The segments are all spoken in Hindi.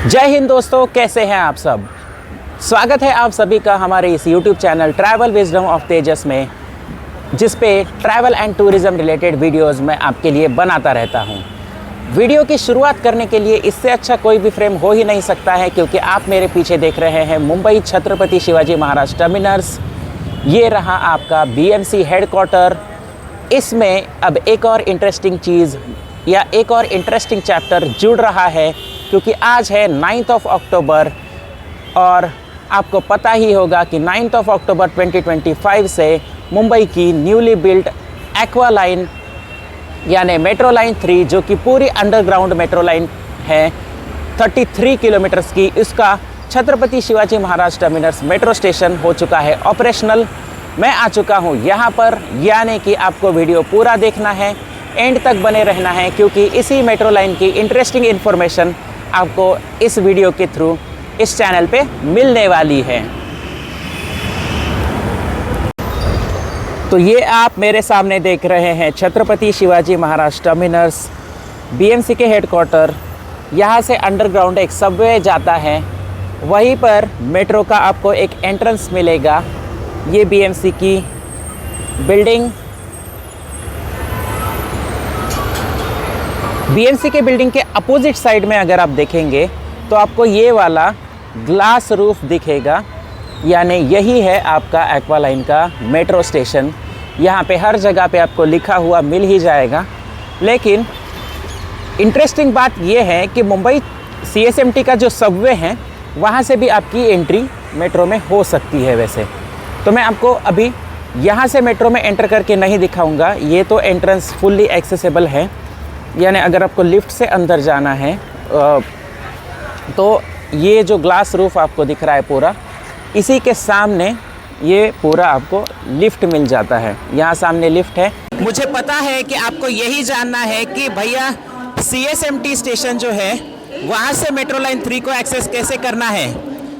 जय हिंद दोस्तों, कैसे हैं आप सब। स्वागत है आप सभी का हमारे इस YouTube channel Travel Wisdom of Tejas में, जिस पे travel and tourism related videos मैं आपके लिए बनाता रहता हूं। वीडियो की शुरुआत करने के लिए इससे अच्छा कोई भी फ्रेम हो ही नहीं सकता है, क्योंकि आप मेरे पीछे देख रहे हैं मुंबई छत्रपति शिवाजी महाराज टर्मिनस। ये रहा आपका BMC हेडक्वार्टर। इसमें अब एक और इंटरेस्टिंग चीज़ या एक और इंटरेस्टिंग चैप्टर जुड़ रहा है, क्योंकि आज है 9 अक्टूबर और आपको पता ही होगा कि 9 अक्टूबर 2025 से मुंबई की न्यूली बिल्ट एक्वा लाइन यानी मेट्रो लाइन 3, जो कि पूरी अंडरग्राउंड मेट्रो लाइन है 33 किलोमीटर्स की, इसका Chhatrapati Shivaji Maharaj terminus metro station हो चुका है ऑपरेशनल। मैं आ चुका हूँ यहाँ पर, यानी कि आपको वीडियो पूरा देखना है, एंड तक बने रहना है, क्योंकि इसी मेट्रो लाइन की इंटरेस्टिंग इन्फॉर्मेशन आपको इस वीडियो के थ्रू इस चैनल पे मिलने वाली है। तो ये आप मेरे सामने देख रहे हैं छत्रपति शिवाजी महाराज टर्मिनस, BMC के हेडक्वार्टर। यहाँ से अंडरग्राउंड एक सबवे जाता है, वहीं पर मेट्रो का आपको एक एंट्रेंस मिलेगा। ये BMC की बिल्डिंग, BMC के बिल्डिंग के अपोजिट साइड में अगर आप देखेंगे तो आपको ये वाला ग्लास रूफ दिखेगा, यानी यही है आपका एक्वा लाइन का मेट्रो स्टेशन। यहाँ पे हर जगह पे आपको लिखा हुआ मिल ही जाएगा। लेकिन इंटरेस्टिंग बात ये है कि मुंबई CSMT का जो सबवे है, वहाँ से भी आपकी एंट्री मेट्रो में हो सकती है। वैसे तो मैं आपको अभी यहाँ से मेट्रो में एंटर करके नहीं दिखाऊंगा, ये तो एंट्रेंस फुल्ली एक्सेसिबल है, यानी अगर आपको लिफ्ट से अंदर जाना है तो ये जो ग्लास रूफ आपको दिख रहा है पूरा, इसी के सामने ये पूरा आपको लिफ्ट मिल जाता है। यहाँ सामने लिफ्ट है। मुझे पता है कि आपको यही जानना है कि भैया CSMT स्टेशन जो है वहाँ से मेट्रो लाइन 3 को एक्सेस कैसे करना है,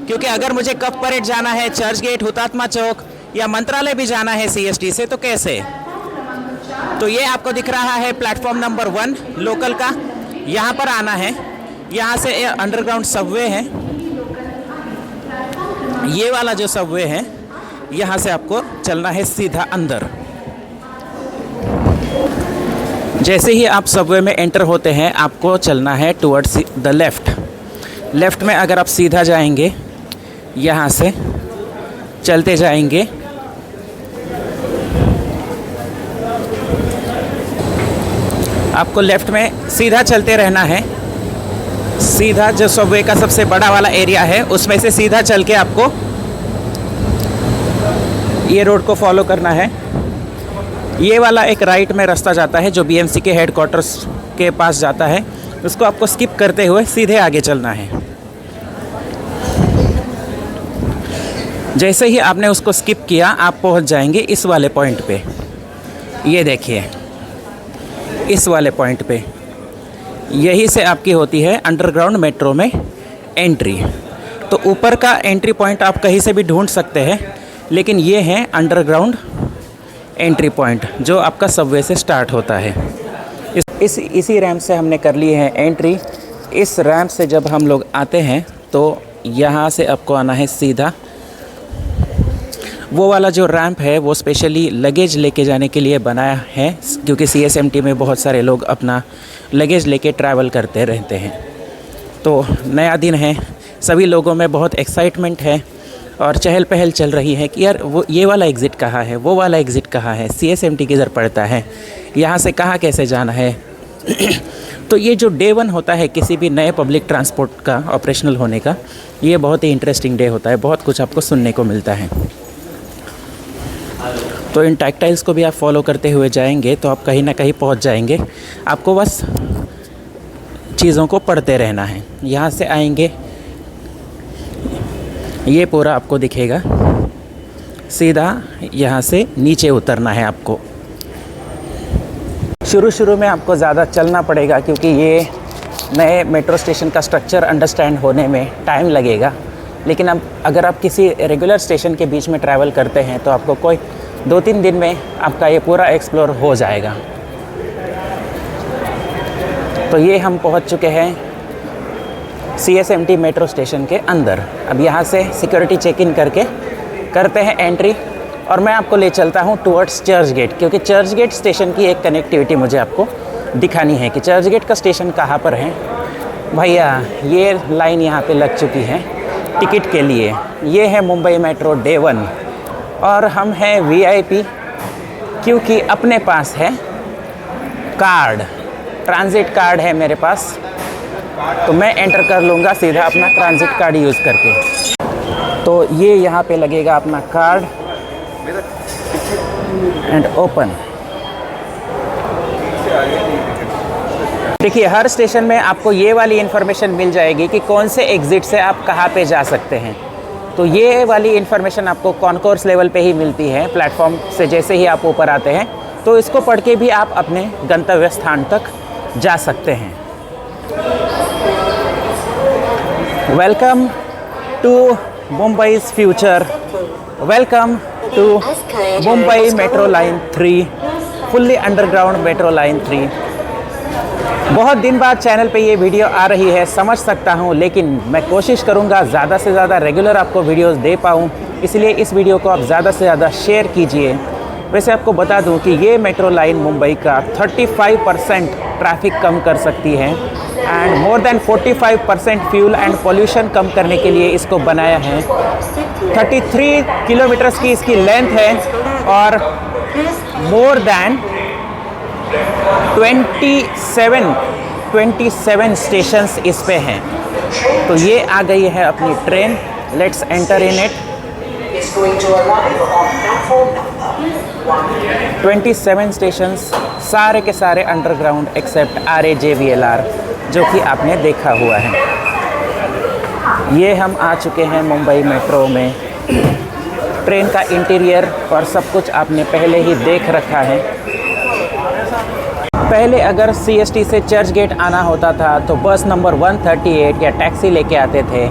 क्योंकि अगर मुझे कप परेड जाना है, चर्च गेट, हुतात्मा चौक या मंत्रालय भी जाना है CST से, तो कैसे। तो ये आपको दिख रहा है प्लेटफॉर्म नंबर 1 लोकल का, यहाँ पर आना है। यहाँ से अंडरग्राउंड सबवे है, ये वाला जो सबवे है, यहाँ से आपको चलना है सीधा अंदर। जैसे ही आप सबवे में एंटर होते हैं, आपको चलना है टुवर्ड्स द लेफ़्ट में अगर आप सीधा जाएंगे, यहाँ से चलते जाएंगे, आपको लेफ़्ट में सीधा चलते रहना है। सीधा जो सबवे का सबसे बड़ा वाला एरिया है, उसमें से सीधा चल के आपको ये रोड को फॉलो करना है। ये वाला एक राइट में रास्ता जाता है जो BMC के हेडक्वार्टर्स के पास जाता है, उसको आपको स्किप करते हुए सीधे आगे चलना है। जैसे ही आपने उसको स्किप किया, आप पहुंच जाएंगे इस वाले पॉइंट पे। ये देखिए, इस वाले पॉइंट पे यही से आपकी होती है अंडरग्राउंड मेट्रो में एंट्री। तो ऊपर का एंट्री पॉइंट आप कहीं से भी ढूंढ सकते हैं, लेकिन ये है अंडरग्राउंड एंट्री पॉइंट जो आपका सबवे से स्टार्ट होता है। इसी रैंप से हमने कर ली है एंट्री। इस रैंप से जब हम लोग आते हैं तो यहाँ से आपको आना है सीधा। वो वाला जो रैंप है वो स्पेशली लगेज लेके जाने के लिए बनाया है, क्योंकि CSMT में बहुत सारे लोग अपना लगेज लेके ट्रैवल करते रहते हैं। तो नया दिन है, सभी लोगों में बहुत एक्साइटमेंट है और चहल पहल चल रही है कि यार वो ये वाला एग्ज़िट कहाँ है, वो वाला एग्ज़िट कहाँ है, CSMT किधर पड़ता है, यहाँ से कहाँ कैसे जाना है। तो ये जो डे 1 होता है किसी भी नए पब्लिक ट्रांसपोर्ट का ऑपरेशनल होने का, ये बहुत ही इंटरेस्टिंग डे होता है। बहुत कुछ आपको सुनने को मिलता है। तो इन टैक्टाइल्स को भी आप फॉलो करते हुए जाएंगे तो आप कहीं ना कहीं पहुंच जाएंगे। आपको बस चीज़ों को पढ़ते रहना है। यहाँ से आएंगे, ये पूरा आपको दिखेगा। सीधा यहाँ से नीचे उतरना है आपको। शुरू में आपको ज़्यादा चलना पड़ेगा, क्योंकि ये नए मेट्रो स्टेशन का स्ट्रक्चर अंडरस्टैंड होने में टाइम लगेगा। लेकिन अब अगर आप किसी रेगुलर स्टेशन के बीच में ट्रैवल करते हैं तो आपको कोई 2-3 दिन में आपका ये पूरा एक्सप्लोर हो जाएगा। तो ये हम पहुंच चुके हैं CSMT मेट्रो स्टेशन के अंदर। अब यहाँ से सिक्योरिटी चेक इन करके करते हैं एंट्री और मैं आपको ले चलता हूँ टुवर्ड्स चर्च गेट, क्योंकि चर्च गेट स्टेशन की एक कनेक्टिविटी मुझे आपको दिखानी है कि चर्च गेट का स्टेशन कहाँ पर है। भैया ये लाइन यहाँ पे लग चुकी है टिकट के लिए। ये है मुंबई मेट्रो डे 1 और हम हैं VIP क्योंकि अपने पास है कार्ड, ट्रांजिट कार्ड है मेरे पास, तो मैं एंटर कर लूँगा सीधा अपना ट्रांजिट कार्ड यूज़ करके। तो ये यहाँ पे लगेगा अपना कार्ड एंड ओपन। देखिए हर स्टेशन में आपको ये वाली इन्फॉर्मेशन मिल जाएगी कि कौन से एग्ज़िट से आप कहाँ पे जा सकते हैं। तो ये वाली इन्फॉर्मेशन आपको कॉन्कोर्स लेवल पे ही मिलती है, प्लेटफॉर्म से जैसे ही आप ऊपर आते हैं तो इसको पढ़ के भी आप अपने गंतव्य स्थान तक जा सकते हैं। Welcome to Mumbai's future, welcome to Mumbai metro line 3, fully underground metro line 3। बहुत दिन बाद चैनल पे ये वीडियो आ रही है, समझ सकता हूँ, लेकिन मैं कोशिश करूँगा ज़्यादा से ज़्यादा रेगुलर आपको वीडियोस दे पाऊँ, इसलिए इस वीडियो को आप ज़्यादा से ज़्यादा शेयर कीजिए। वैसे आपको बता दूँ कि ये मेट्रो लाइन मुंबई का 35% ट्रैफिक कम कर सकती है and more than 45% fuel and pollution कम करने के लिए इसको बनाया है। 33 किलोमीटर्स की इसकी लेंथ है और मोर देन 27 स्टेशंस इस पे हैं। तो ये आ गई है अपनी train, let's enter in it. 27 stations सारे के सारे अंडरग्राउंड एक्सेप्ट RAJVLR जो कि आपने देखा हुआ है। ये हम आ चुके हैं मुंबई मेट्रो में। ट्रेन का इंटीरियर और सब कुछ आपने पहले ही देख रखा है। पहले अगर CST से चर्च गेट आना होता था तो बस नंबर 138 या टैक्सी लेके आते थे।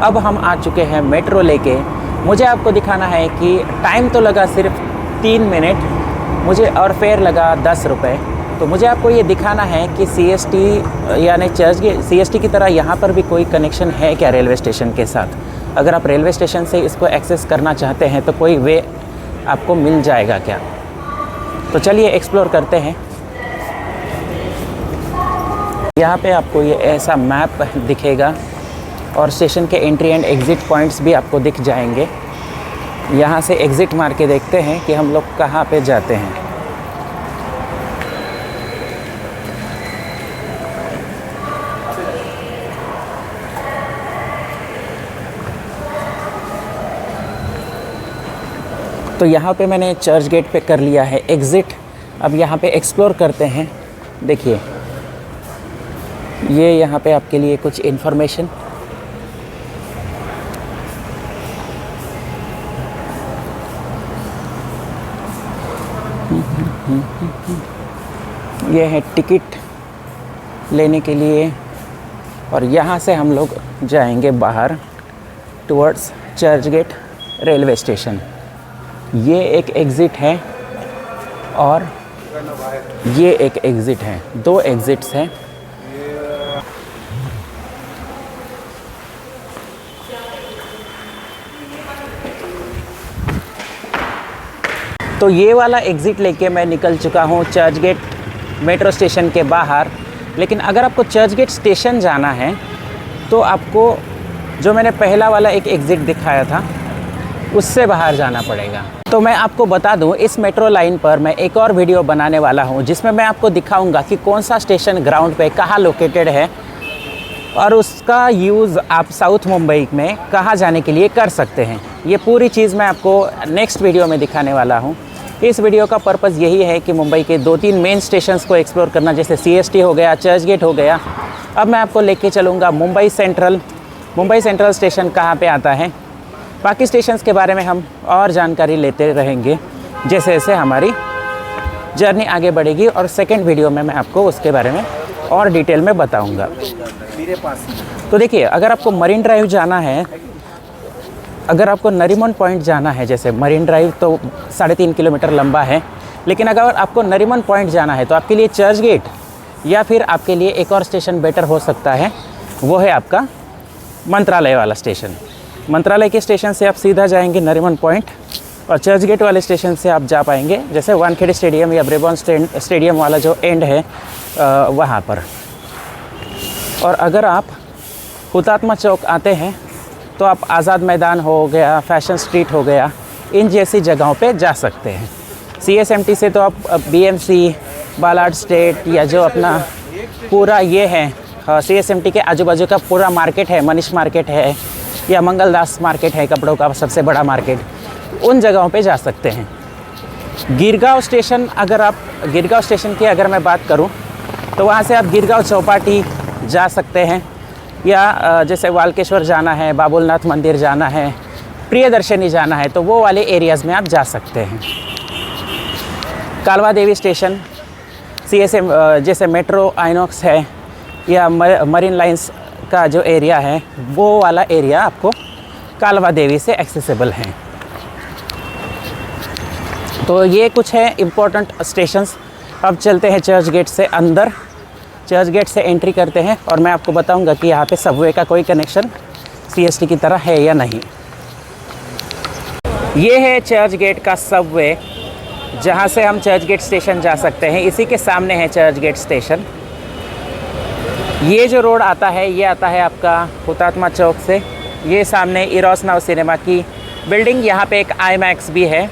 अब हम आ चुके हैं मेट्रो लेके। मुझे आपको दिखाना है कि टाइम तो लगा सिर्फ 3 मिनट मुझे और फेयर लगा 10 रुपये। तो मुझे आपको ये दिखाना है कि CST यानी चर्च गेट CST की तरह यहाँ पर भी कोई कनेक्शन है क्या रेलवे स्टेशन के साथ। अगर आप रेलवे स्टेशन से इसको एक्सेस करना चाहते हैं तो कोई वे आपको मिल जाएगा क्या। तो चलिए एक्सप्लोर करते हैं। यहाँ पे आपको ये ऐसा मैप दिखेगा और स्टेशन के एंट्री एंड एग्ज़िट पॉइंट्स भी आपको दिख जाएंगे। यहाँ से एग्ज़िट मार के देखते हैं कि हम लोग कहाँ पे जाते हैं। तो यहाँ पे मैंने चर्च गेट पे कर लिया है एग्ज़िट। अब यहाँ पे एक्सप्लोर करते हैं। देखिए ये यहाँ पे आपके लिए कुछ इन्फॉर्मेशन। ये है टिकट लेने के लिए और यहाँ से हम लोग जाएंगे बाहर towards Churchgate railway station. ये एक एग्ज़िट है और ये एक एग्ज़िट है, 2 एग्ज़िट्स हैं। तो ये वाला एग्ज़िट लेके मैं निकल चुका हूँ चर्च गेट मेट्रो स्टेशन के बाहर। लेकिन अगर आपको चर्च गेट स्टेशन जाना है तो आपको जो मैंने पहला वाला एक एग्ज़िट दिखाया था उससे बाहर जाना पड़ेगा। तो मैं आपको बता दूं इस मेट्रो लाइन पर मैं एक और वीडियो बनाने वाला हूं जिसमें मैं आपको दिखाऊंगा कि कौन सा स्टेशन ग्राउंड पे कहाँ लोकेटेड है और उसका यूज़ आप साउथ मुंबई में कहाँ जाने के लिए कर सकते हैं। ये पूरी चीज़ मैं आपको नेक्स्ट वीडियो में दिखाने वाला हूँ। इस वीडियो का पर्पज़ यही है कि मुंबई के 2-3 मेन स्टेशंस को एक्सप्लोर करना, जैसे CST हो गया, चर्च गेट हो गया। अब मैं आपको लेके चलूँगा Mumbai central. Mumbai central station कहाँ पे आता है, बाकी स्टेशंस के बारे में हम और जानकारी लेते रहेंगे जैसे जैसे हमारी जर्नी आगे बढ़ेगी और सेकंड वीडियो में मैं आपको उसके बारे में और डिटेल में बताऊंगा। तो देखिए अगर आपको मरीन ड्राइव जाना है, अगर आपको नरीमन पॉइंट जाना है, जैसे मरीन ड्राइव तो 3.5 किलोमीटर लंबा है, लेकिन अगर आपको नरीमन पॉइंट जाना है तो आपके लिए चर्च गेट या फिर आपके लिए एक और स्टेशन बेटर हो सकता है, वो है आपका मंत्रालय वाला स्टेशन। मंत्रालय के स्टेशन से आप सीधा जाएंगे नरीमन पॉइंट, और चर्च गेट वाले स्टेशन से आप जा पाएंगे जैसे वानखेड़े स्टेडियम या ब्रेबॉर्न स्टेडियम वाला जो एंड है वहाँ पर। और अगर आप हुतात्मा चौक आते हैं तो आप आज़ाद मैदान हो गया, फैशन स्ट्रीट हो गया, इन जैसी जगहों पे जा सकते हैं। CSMT से तो आप BMC, बालाड स्टेट या जो अपना पूरा ये है CSMT के आजू बाजू का पूरा मार्केट है, मनीष मार्केट है या मंगलदास मार्केट है, कपड़ों का सबसे बड़ा मार्केट, उन जगहों पे जा सकते हैं। गिरगांव स्टेशन, अगर आप गिरगांव स्टेशन की अगर मैं बात करूं तो वहाँ से आप गिरगांव चौपाटी जा सकते हैं, या जैसे वालकेश्वर जाना है, बाबुलनाथ मंदिर जाना है, प्रियदर्शनी जाना है, तो वो वाले एरियाज़ में आप जा सकते हैं। कालवा देवी स्टेशन, CSM जैसे मेट्रो आइनॉक्स है या मरीन लाइंस का जो एरिया है, वो वाला एरिया आपको कालवा देवी से एक्सेसिबल है। तो ये कुछ है इम्पोर्टेंट स्टेशंस। अब चलते हैं चर्च गेट से अंदर। चर्च गेट से एंट्री करते हैं और मैं आपको बताऊंगा कि यहाँ पे सबवे का कोई कनेक्शन CST की तरह है या नहीं। ये है चर्च गेट का सबवे, जहाँ से हम चर्च गेट स्टेशन जा सकते हैं। इसी के सामने है चर्च गेट स्टेशन। ये जो रोड आता है ये आता है आपका हुतात्मा चौक से। ये सामने इरोस नाउ सिनेमा की बिल्डिंग, यहाँ पे एक IMAX भी है।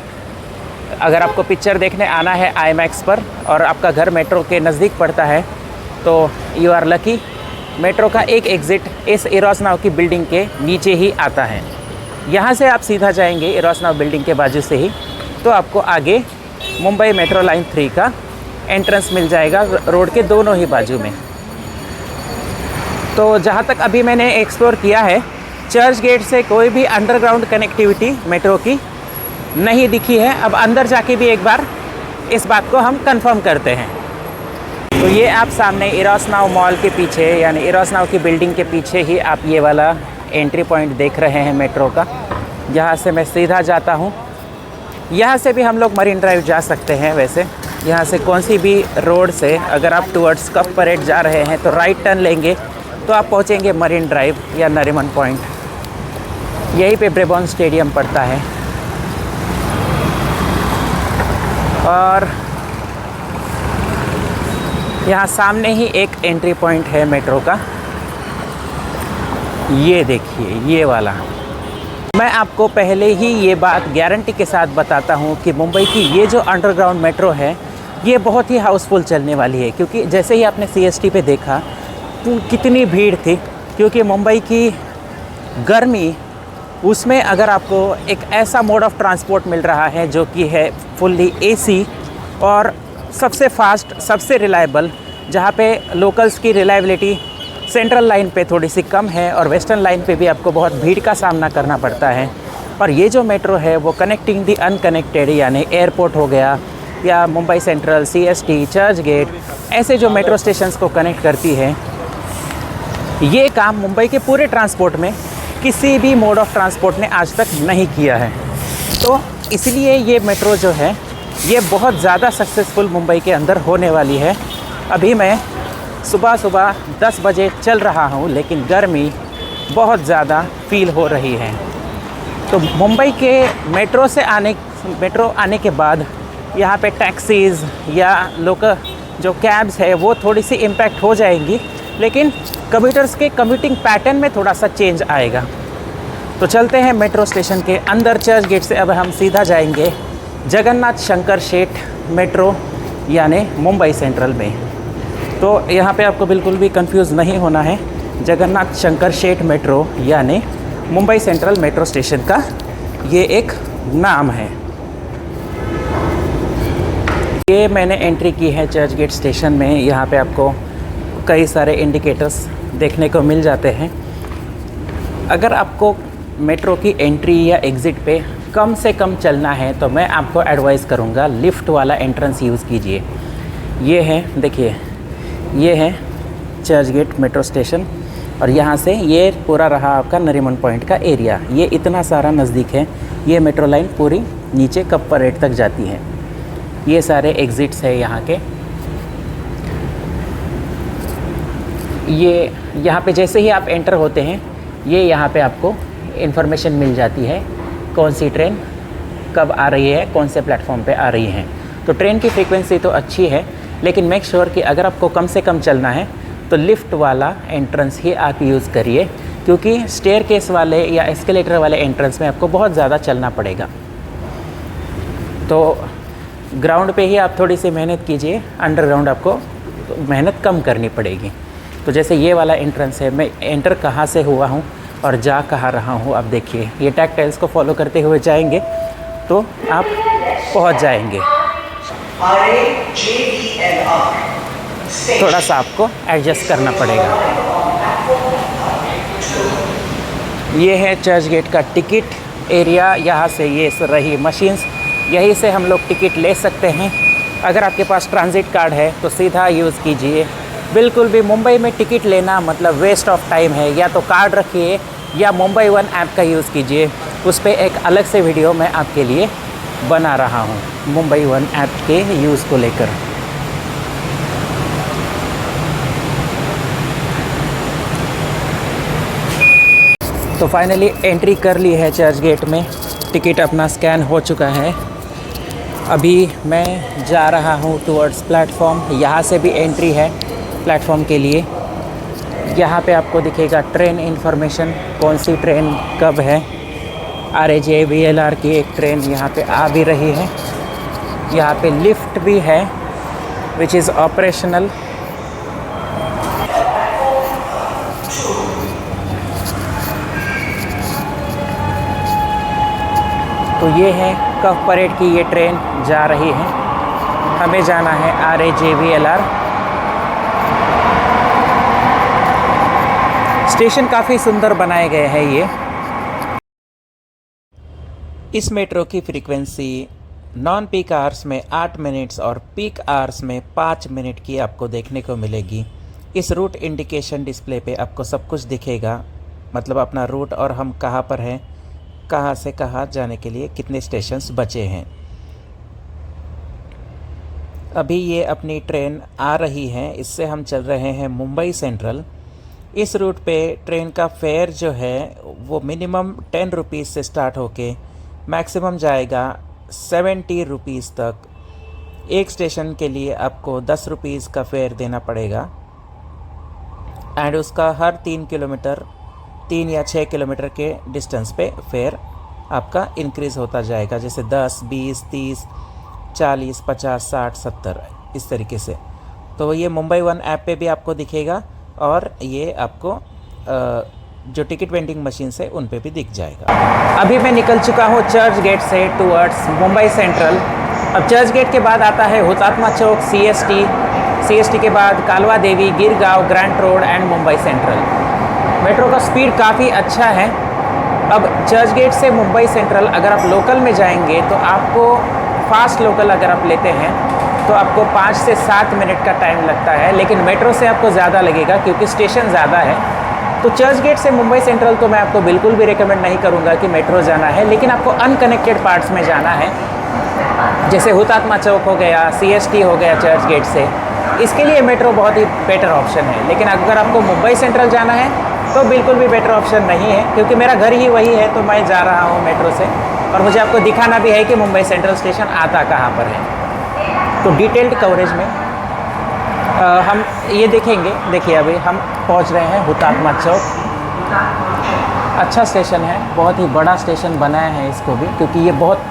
अगर आपको पिक्चर देखने आना है IMAX पर और आपका घर मेट्रो के नज़दीक पड़ता है तो यू आर लकी। मेट्रो का एक एग्ज़िट इस इरोस नाउ की बिल्डिंग के नीचे ही आता है। यहाँ से आप सीधा जाएंगे इरोस नाउ बिल्डिंग के बाजू से ही तो आपको आगे मुंबई मेट्रो लाइन 3 का एंट्रेंस मिल जाएगा, रोड के दोनों ही बाजू में। तो जहाँ तक अभी मैंने एक्सप्लोर किया है, चर्च गेट से कोई भी अंडरग्राउंड कनेक्टिविटी मेट्रो की नहीं दिखी है। अब अंदर जाके भी एक बार इस बात को हम कंफर्म करते हैं। तो ये आप सामने इरोस नाउ मॉल के पीछे, यानी इरोस नाउ की बिल्डिंग के पीछे ही आप ये वाला एंट्री पॉइंट देख रहे हैं मेट्रो का, जहाँ से मैं सीधा जाता हूँ। यहाँ से भी हम लोग मरीन ड्राइव जा सकते हैं। वैसे यहाँ से कौन सी भी रोड से अगर आप टुवर्ड्स कफ परेड जा रहे हैं तो राइट टर्न लेंगे तो आप पहुँचेंगे मरीन ड्राइव या नरीमन पॉइंट। यहीं पे ब्रेबॉर्न स्टेडियम पड़ता है। और यहाँ सामने ही एक एंट्री पॉइंट है मेट्रो का, ये देखिए ये वाला। मैं आपको पहले ही ये बात गारंटी के साथ बताता हूँ कि मुंबई की ये जो अंडरग्राउंड मेट्रो है ये बहुत ही हाउसफुल चलने वाली है, क्योंकि जैसे ही आपने CST पे देखा तो कितनी भीड़ थी। क्योंकि मुंबई की गर्मी, उसमें अगर आपको एक ऐसा मोड ऑफ ट्रांसपोर्ट मिल रहा है जो कि है फुल्ली AC और सबसे फास्ट, सबसे रिलायबल, जहाँ पे लोकल्स की रिलायबिलिटी सेंट्रल लाइन पे थोड़ी सी कम है और वेस्टर्न लाइन पे भी आपको बहुत भीड़ का सामना करना पड़ता है। और ये जो मेट्रो है वो कनेक्टिंग दी अनकनेक्टेड, यानी एयरपोर्ट हो गया या Mumbai central, CST, Churchgate, ऐसे जो मेट्रो स्टेशंस को कनेक्ट करती है, ये काम मुंबई के पूरे ट्रांसपोर्ट में किसी भी मोड ऑफ ट्रांसपोर्ट ने आज तक नहीं किया है। तो इसलिए ये मेट्रो जो है ये बहुत ज़्यादा सक्सेसफुल मुंबई के अंदर होने वाली है। अभी मैं सुबह 10 बजे चल रहा हूँ, लेकिन गर्मी बहुत ज़्यादा फील हो रही है। तो मुंबई के मेट्रो आने के बाद यहाँ पे टैक्सीज़ या लोकल जो कैब्स है वो थोड़ी सी इम्पैक्ट हो जाएंगी, लेकिन कम्यूटर्स के कम्यूटिंग पैटर्न में थोड़ा सा चेंज आएगा। तो चलते हैं मेट्रो स्टेशन के अंदर। चर्च गेट से अब हम सीधा जाएंगे जगन्नाथ शंकर शेठ मेट्रो, यानी मुंबई सेंट्रल में। तो यहाँ पे आपको बिल्कुल भी कंफ्यूज नहीं होना है। जगन्नाथ शंकर शेठ मेट्रो यानी मुंबई सेंट्रल मेट्रो स्टेशन का ये एक नाम है। ये मैंने एंट्री की है चर्च गेट स्टेशन में। यहाँ पे आपको कई सारे इंडिकेटर्स देखने को मिल जाते हैं। अगर आपको मेट्रो की एंट्री या एग्ज़िट पे कम से कम चलना है तो मैं आपको एडवाइस करूँगा लिफ्ट वाला एंट्रेंस यूज़ कीजिए। ये है, देखिए ये है चर्च गेट मेट्रो स्टेशन और यहाँ से ये पूरा रहा आपका नरीमन पॉइंट का एरिया। ये इतना सारा नज़दीक है। ये मेट्रो लाइन पूरी नीचे कप परेड तक जाती है। ये सारे एग्ज़िट्स है यहाँ के। ये यहाँ पे जैसे ही आप एंटर होते हैं ये यहाँ पे आपको इन्फॉर्मेशन मिल जाती है कौन सी ट्रेन कब आ रही है, कौन से प्लेटफॉर्म पे आ रही है। तो ट्रेन की फ्रीक्वेंसी तो अच्छी है, लेकिन मेक श्योर कि अगर आपको कम से कम चलना है तो लिफ्ट वाला एंट्रेंस ही आप यूज़ करिए, क्योंकि स्टेयरकेस वाले या एस्केलेटर वाले एंट्रेंस में आपको बहुत ज़्यादा चलना पड़ेगा। तो ग्राउंड पे ही आप थोड़ी सी मेहनत कीजिए, अंडरग्राउंड आपको मेहनत कम करनी पड़ेगी। तो जैसे ये वाला एंट्रेंस है, मैं एंटर कहाँ से हुआ हूँ और जा कहाँ रहा हूँ, आप देखिए ये टैक्टाइल्स को फॉलो करते हुए जाएंगे तो आप पहुँच जाएंगे। थोड़ा सा आपको एडजस्ट करना पड़ेगा। ये है चर्च गेट का टिकट एरिया। यहाँ से ये रही मशीन्स, यहीं से हम लोग टिकट ले सकते हैं। अगर आपके पास ट्रांजिट कार्ड है तो सीधा यूज़ कीजिए। बिल्कुल भी मुंबई में टिकट लेना मतलब वेस्ट ऑफ टाइम है। या तो कार्ड रखिए या मुंबई वन ऐप का यूज़ कीजिए। उस पर एक अलग से वीडियो मैं आपके लिए बना रहा हूँ मुंबई वन ऐप के यूज़ को लेकर। तो फाइनली एंट्री कर ली है चर्च गेट में। टिकट अपना स्कैन हो चुका है। अभी मैं जा रहा हूँ टुवर्ड्स प्लेटफॉर्म। यहाँ से भी एंट्री है प्लेटफॉर्म के लिए। यहाँ पे आपको दिखेगा ट्रेन इन्फॉर्मेशन, कौन सी ट्रेन कब है। RAJVLR की एक ट्रेन यहाँ पे आ भी रही है। यहाँ पे लिफ्ट भी है विच इज़ ऑपरेशनल। तो ये है कफ परेड की ये ट्रेन जा रही है। हमें जाना है RAJVLR। स्टेशन काफ़ी सुंदर बनाए गए हैं ये। इस मेट्रो की फ्रीक्वेंसी नॉन पीक आवर्स में 8 मिनट्स और पीक आवर्स में 5 मिनट की आपको देखने को मिलेगी। इस रूट इंडिकेशन डिस्प्ले पे आपको सब कुछ दिखेगा, मतलब अपना रूट और हम कहाँ पर हैं, कहाँ से कहाँ जाने के लिए कितने स्टेशंस बचे हैं। अभी ये अपनी ट्रेन आ रही है, इससे हम चल रहे हैं मुंबई सेंट्रल। इस रूट पे ट्रेन का फेयर जो है वो मिनिमम 10 रुपीज़ से स्टार्ट होके मैक्सिमम जाएगा 70 रुपीज़ तक। एक स्टेशन के लिए आपको 10 रुपीज़ का फेयर देना पड़ेगा एंड उसका हर 3 किलोमीटर 3 या 6 किलोमीटर के डिस्टेंस पे फेयर आपका इंक्रीज़ होता जाएगा, जैसे 10, 20, 30, 40, 50, 60, 70 इस तरीके से। तो ये मुंबई वन ऐप पे भी आपको दिखेगा और ये आपको जो टिकट वेंडिंग मशीन से उन पे भी दिख जाएगा। अभी मैं निकल चुका हूँ चर्च गेट से टुवर्ड्स मुंबई सेंट्रल। अब चर्च गेट के बाद आता है हुतात्मा चौक, CST के बाद Kalwa Devi, Girgaon, Grant Road and Mumbai Central. Metro का स्पीड काफ़ी अच्छा है। अब चर्च गेट से मुंबई सेंट्रल अगर आप लोकल में जाएंगे तो आपको फास्ट लोकल अगर आप लेते हैं तो आपको 5 से 7 मिनट का टाइम लगता है, लेकिन मेट्रो से आपको ज़्यादा लगेगा क्योंकि स्टेशन ज़्यादा है। तो चर्च गेट से मुंबई सेंट्रल तो मैं आपको बिल्कुल भी रिकमेंड नहीं करूँगा कि मेट्रो जाना है, लेकिन आपको अनकनेक्टेड पार्ट्स में जाना है, जैसे हुतात्मा चौक हो गया, CST हो गया चर्च गेट से। इसके लिए मेट्रो बहुत ही बेटर ऑप्शन है। लेकिन अगर आपको मुंबई सेंट्रल जाना है तो बिल्कुल भी बेटर ऑप्शन नहीं है, क्योंकि मेरा घर ही वही है तो मैं जा रहा हूँ मेट्रो से, और मुझे आपको दिखाना भी है कि मुंबई सेंट्रल स्टेशन आता कहाँ पर है। तो डिटेल्ड कवरेज में हम ये देखेंगे। देखिए अभी हम पहुंच रहे हैं हुतात्मा चौक। अच्छा स्टेशन है, बहुत ही बड़ा स्टेशन बनाया है इसको भी, क्योंकि ये बहुत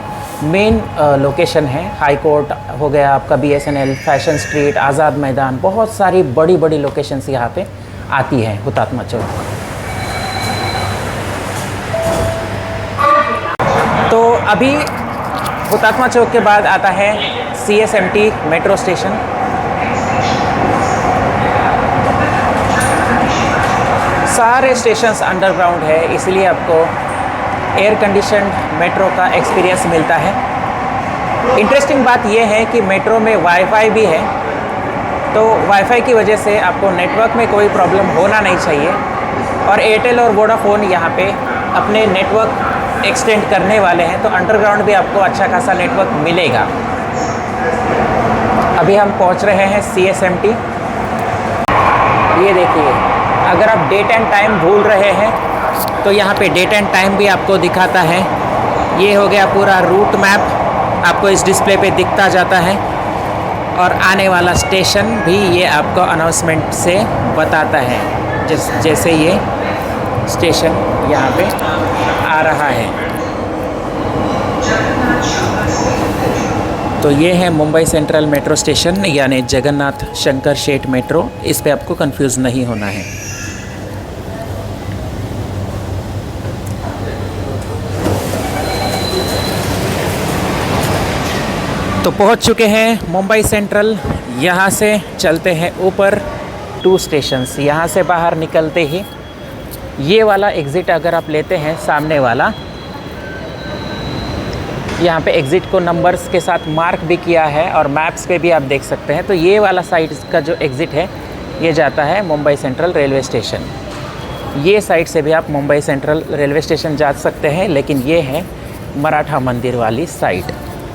मेन लोकेशन है। हाई कोर्ट हो गया आपका, BSNL, फैशन स्ट्रीट, आज़ाद मैदान, बहुत सारी बड़ी बड़ी लोकेशंस यहाँ पे आती हैं हुतात्मा चौक। तो अभी हुतात्मा चौक के बाद आता है CSMT मेट्रो स्टेशन। सारे स्टेशंस अंडरग्राउंड है, इसलिए आपको एयर कंडीशन्ड मेट्रो का एक्सपीरियंस मिलता है। इंटरेस्टिंग बात यह है कि मेट्रो में वाईफाई भी है, तो वाईफाई की वजह से आपको नेटवर्क में कोई प्रॉब्लम होना नहीं चाहिए। और एयरटेल और वोडाफोन यहाँ पे अपने नेटवर्क एक्सटेंड करने वाले हैं, तो अंडरग्राउंड भी आपको अच्छा खासा नेटवर्क मिलेगा। अभी हम पहुँच रहे हैं CSMT। ये देखिए, अगर आप डेट एंड टाइम भूल रहे हैं तो यहाँ पे डेट एंड टाइम भी आपको दिखाता है। ये हो गया पूरा रूट मैप, आपको इस डिस्प्ले पे दिखता जाता है और आने वाला स्टेशन भी ये आपको अनाउंसमेंट से बताता है। जैसे ये स्टेशन यहाँ पे आ रहा है। तो ये है मुंबई सेंट्रल मेट्रो स्टेशन यानी जगन्नाथ शंकर शेठ मेट्रो। इस पे आपको कंफ्यूज नहीं होना है। तो पहुंच चुके हैं मुंबई सेंट्रल। यहाँ से चलते हैं ऊपर 2 स्टेशंस। यहाँ से बाहर निकलते ही ये वाला एग्ज़िट अगर आप लेते हैं, सामने वाला, यहाँ पे एग्ज़िट को नंबर्स के साथ मार्क भी किया है और मैप्स पे भी आप देख सकते हैं। तो ये वाला साइड का जो एग्ज़िट है ये जाता है मुंबई सेंट्रल रेलवे स्टेशन। ये साइड से भी आप मुंबई सेंट्रल रेलवे स्टेशन जा सकते हैं, लेकिन ये है मराठा मंदिर वाली साइड।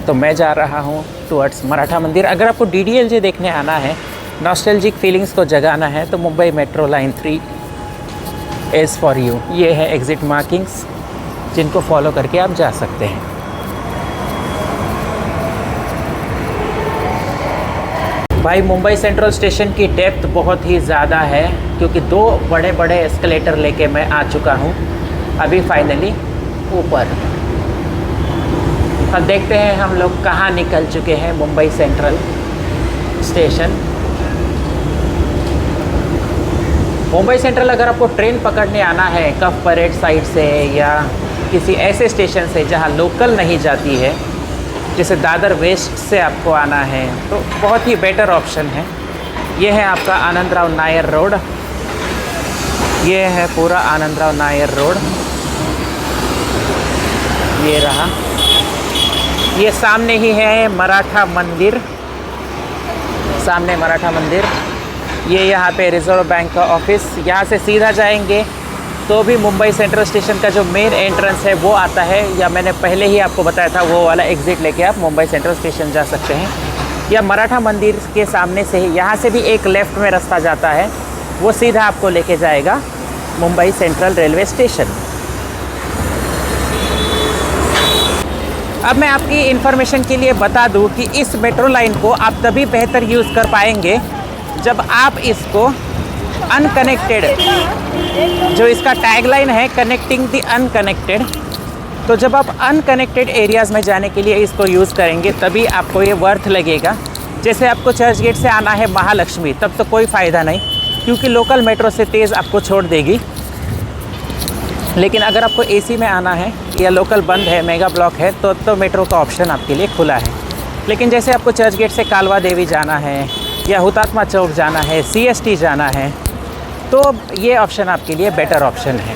तो मैं जा रहा हूँ टुवर्ड्स मराठा मंदिर। अगर आपको DDLJ देखने आना है, नॉस्टैल्जिक फीलिंग्स को जगाना है, तो Mumbai metro line 3 is for you. ये है एग्ज़िट मार्किंग्स जिनको फॉलो करके आप जा सकते हैं। भाई मुंबई सेंट्रल स्टेशन की डेप्थ बहुत ही ज़्यादा है, क्योंकि 2 बड़े बड़े एस्केलेटर लेके मैं आ चुका हूँ अभी फाइनली ऊपर। अब देखते हैं हम लोग कहाँ निकल चुके हैं Mumbai central station. Mumbai central अगर आपको ट्रेन पकड़ने आना है कफ परेड साइड से या किसी ऐसे स्टेशन से जहाँ लोकल नहीं जाती है, जैसे दादर वेस्ट से आपको आना है, तो बहुत ही बेटर ऑप्शन है। ये है आपका आनंदराव नायर रोड। ये है पूरा आनंदराव नायर रोड। ये रहा। ये सामने ही है मराठा मंदिर, सामने मराठा मंदिर। ये यहाँ पे रिज़र्व बैंक का ऑफिस। यहाँ से सीधा जाएंगे तो भी मुंबई सेंट्रल स्टेशन का जो मेन एंट्रेंस है वो आता है, या मैंने पहले ही आपको बताया था वो वाला एग्ज़िट लेके आप मुंबई सेंट्रल स्टेशन जा सकते हैं। या मराठा मंदिर के सामने से ही यहाँ से भी एक लेफ़्ट में रास्ता जाता है, वो सीधा आपको लेके जाएगा मुंबई सेंट्रल रेलवे स्टेशन। अब मैं आपकी इन्फॉर्मेशन के लिए बता दूं कि इस मेट्रो लाइन को आप तभी बेहतर यूज़ कर पाएंगे जब आप इसको अनकनेक्टेड, जो इसका टैगलाइन है कनेक्टिंग द अनकनेक्टेड, तो जब आप अनकनेक्टेड एरियाज़ में जाने के लिए इसको यूज़ करेंगे तभी आपको ये वर्थ लगेगा। जैसे आपको चर्च गेट से आना है महालक्ष्मी, तब तो कोई फ़ायदा नहीं, क्योंकि लोकल मेट्रो से तेज़ आपको छोड़ देगी। लेकिन अगर आपको AC में आना है या लोकल बंद है, मेगा ब्लॉक है, तो मेट्रो का ऑप्शन आपके लिए खुला है। लेकिन जैसे आपको चर्च गेट से कालवा देवी जाना है या हुतात्मा चौक जाना है, CST जाना है, तो ये ऑप्शन आपके लिए बेटर ऑप्शन है।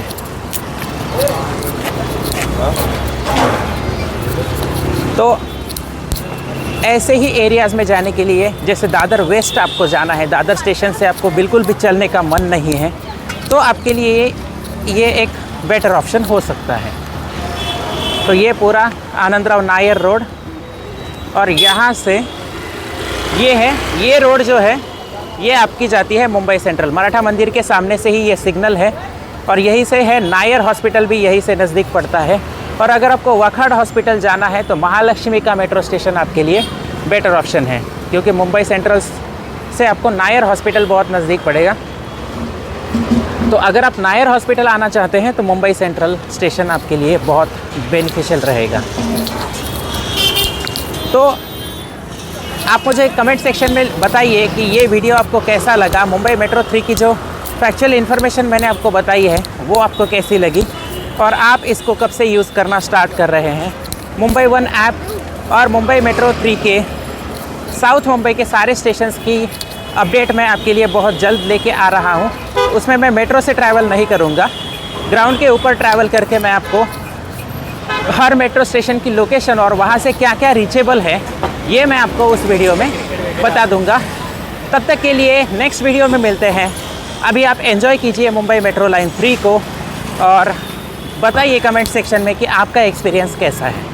तो ऐसे ही एरियाज़ में जाने के लिए, जैसे दादर वेस्ट आपको जाना है, दादर स्टेशन से आपको बिल्कुल भी चलने का मन नहीं है, तो आपके लिए ये एक बेटर ऑप्शन हो सकता है। तो ये पूरा आनंदराव नायर रोड, और यहाँ से ये रोड जो है ये आपकी जाती है मुंबई सेंट्रल। मराठा मंदिर के सामने से ही ये सिग्नल है, और यहीं से है नायर हॉस्पिटल भी यहीं से नज़दीक पड़ता है। और अगर आपको वाखड़ हॉस्पिटल जाना है तो महालक्ष्मी का मेट्रो स्टेशन आपके लिए बेटर ऑप्शन है, क्योंकि मुंबई सेंट्रल से आपको नायर हॉस्पिटल बहुत नज़दीक पड़ेगा। तो अगर आप नायर हॉस्पिटल आना चाहते हैं तो मुंबई सेंट्रल स्टेशन आपके लिए बहुत बेनिफिशियल रहेगा। तो आप मुझे कमेंट सेक्शन में बताइए कि ये वीडियो आपको कैसा लगा। मुंबई मेट्रो 3 की जो फैक्चुअल इन्फॉर्मेशन मैंने आपको बताई है वो आपको कैसी लगी, और आप इसको कब से यूज़ करना स्टार्ट कर रहे हैं। मुंबई 1 ऐप और मुंबई मेट्रो 3 के साउथ मुंबई के सारे स्टेशंस की अपडेट मैं आपके लिए बहुत जल्द लेके आ रहा हूँ। उसमें मैं मेट्रो से ट्रैवल नहीं करूँगा, ग्राउंड के ऊपर ट्रैवल करके मैं आपको हर मेट्रो स्टेशन की लोकेशन और वहाँ से क्या क्या रीचेबल है ये मैं आपको उस वीडियो में बता दूँगा। तब तक के लिए नेक्स्ट वीडियो में मिलते हैं। अभी आप एंजॉय कीजिए मुंबई मेट्रो लाइन 3 को, और बताइए कमेंट सेक्शन में कि आपका एक्सपीरियंस कैसा है।